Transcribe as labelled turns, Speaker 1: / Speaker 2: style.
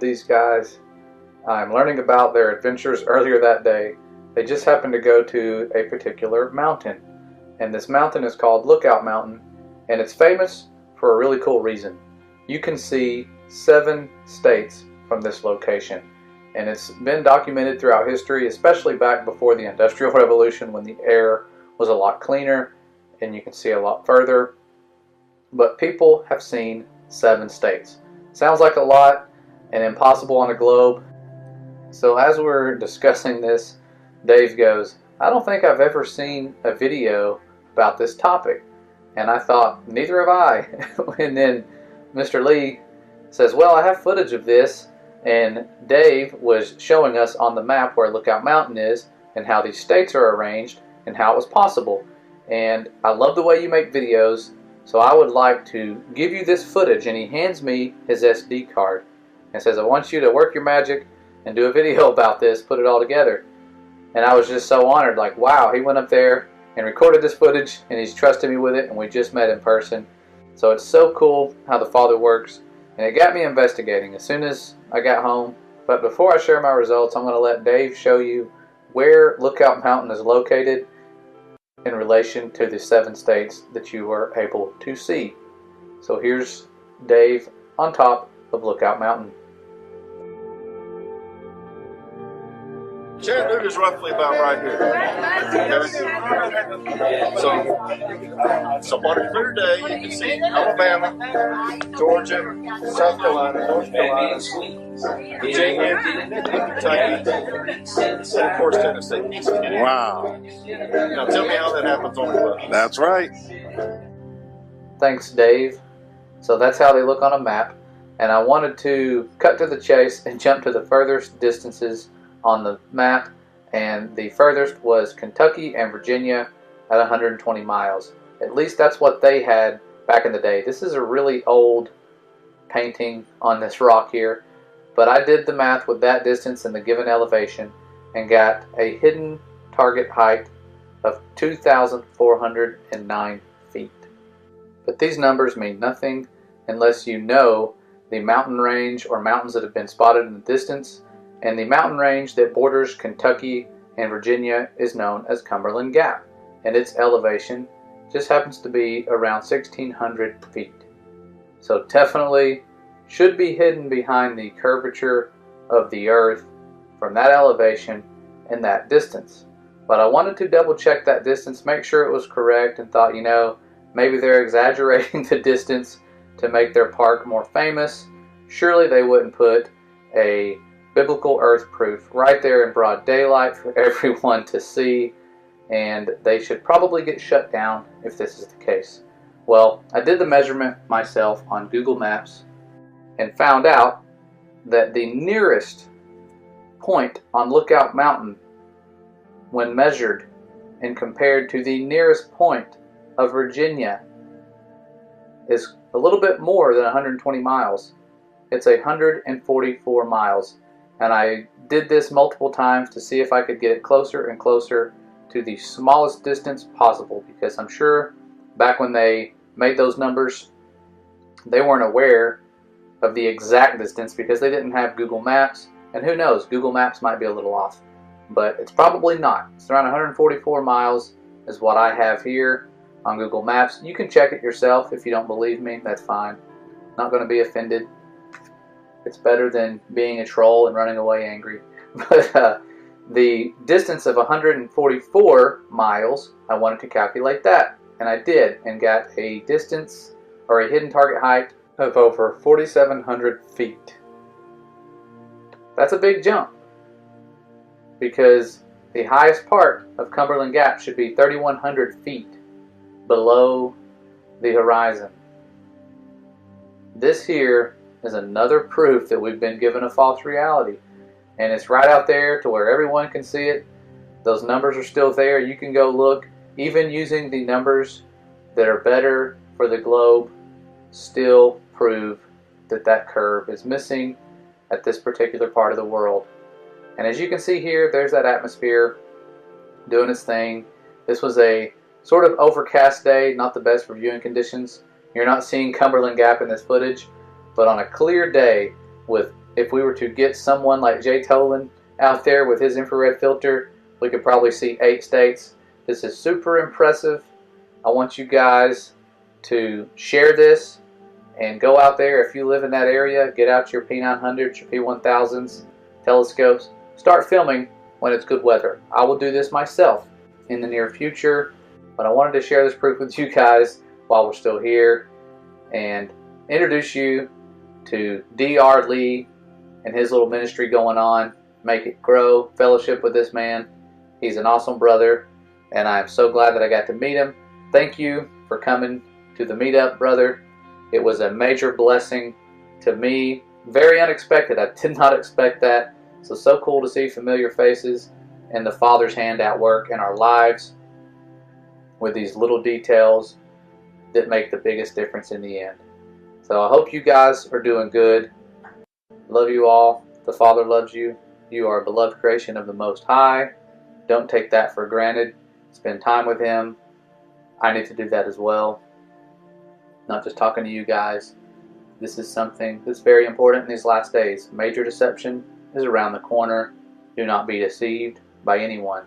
Speaker 1: these guys. I'm learning about their adventures earlier that day. They just happened to go to a particular mountain, and this mountain is called Lookout Mountain, and it's famous for a really cool reason. You can see 7 states from this location, and it's been documented throughout history, especially back before the Industrial Revolution when the air was a lot cleaner and you can see a lot further. But people have seen 7 states. Sounds like a lot and impossible on a globe. So as we're discussing this, Dave goes, I don't think I've ever seen a video about this topic. And I thought, neither have I. And then Mr. Lee says, well, I have footage of this. And Dave was showing us on the map where Lookout Mountain is and how these states are arranged and how it was possible. And I love the way you make videos, so I would like to give you this footage. And he hands me his SD card and says, I want you to work your magic and do a video about this, put it all together. And I was just so honored, like, wow, he went up there and recorded this footage and he's trusted me with it, and we just met in person. So it's so cool how the Father works, and it got me investigating as soon as I got home. But before I share my results, I'm going to let Dave show you where Lookout Mountain is located in relation to the 7 states that you were able to see. So here's Dave on top of Lookout Mountain.
Speaker 2: Chattanooga's roughly about right here. So on a clear day, you can see Alabama, Georgia, South Carolina, North Carolina, Virginia, Kentucky, and of course Tennessee.
Speaker 3: Wow.
Speaker 2: Now tell me how that happens on the road.
Speaker 3: That's right.
Speaker 1: Thanks, Dave. So that's how they look on a map. And I wanted to cut to the chase and jump to the furthest distances on the map, and the furthest was Kentucky and Virginia at 120 miles. At least that's what they had back in the day. This is a really old painting on this rock here, but I did the math with that distance and the given elevation and got a hidden target height of 2,409 feet. But these numbers mean nothing unless you know the mountain range or mountains that have been spotted in the distance. And the mountain range that borders Kentucky and Virginia is known as Cumberland Gap, and its elevation just happens to be around 1,600 feet. So definitely should be hidden behind the curvature of the earth from that elevation and that distance. But I wanted to double check that distance, make sure it was correct, and thought, you know, maybe they're exaggerating the distance to make their park more famous. Surely they wouldn't put a biblical earth proof right there in broad daylight for everyone to see, and they should probably get shut down if this is the case. Well, I did the measurement myself on Google Maps and found out that the nearest point on Lookout Mountain, when measured and compared to the nearest point of Virginia, is a little bit more than 120 miles. It's 144 miles. And I did this multiple times to see if I could get it closer and closer to the smallest distance possible, because I'm sure back when they made those numbers, they weren't aware of the exact distance because they didn't have Google Maps. And who knows, Google Maps might be a little off, but it's probably not. It's around 144 miles is what I have here on Google Maps. You can check it yourself if you don't believe me, that's fine. Not going to be offended. It's better than being a troll and running away angry. But the distance of 144 miles, I wanted to calculate that. And I did, and got a distance, or a hidden target height, of over 4,700 feet. That's a big jump, because the highest part of Cumberland Gap should be 3,100 feet below the horizon. This here is another proof that we've been given a false reality, and it's right out there to where everyone can see it. Those numbers are still there. You can go look. Even using the numbers that are better for the globe still prove that that curve is missing at this particular part of the world. And as you can see here, there's that atmosphere doing its thing. This was a sort of overcast day, not the best for viewing conditions. You're not seeing Cumberland Gap in this footage. But on a clear day with if we were to get someone like Jay Tolan out there with his infrared filter, we could probably see 8 states. This is super impressive. I want you guys to share this and go out there. If you live in that area, get out your P900s, your P1000s, telescopes. Start filming when it's good weather. I will do this myself in the near future, but I wanted to share this proof with you guys while we're still here and introduce you to D.R. Lee and his little ministry going on. Make it grow, fellowship with this man. He's an awesome brother, and I'm so glad that I got to meet him. Thank you for coming to the meetup, brother. It was a major blessing to me. Very unexpected. I did not expect that. So cool to see familiar faces and the Father's hand at work in our lives with these little details that make the biggest difference in the end. So I hope you guys are doing good. Love you all. The Father loves you. You are a beloved creation of the Most High. Don't take that for granted. Spend time with Him. I need to do that as well. Not just talking to you guys. This is something that's very important in these last days. Major deception is around the corner. Do not be deceived by anyone.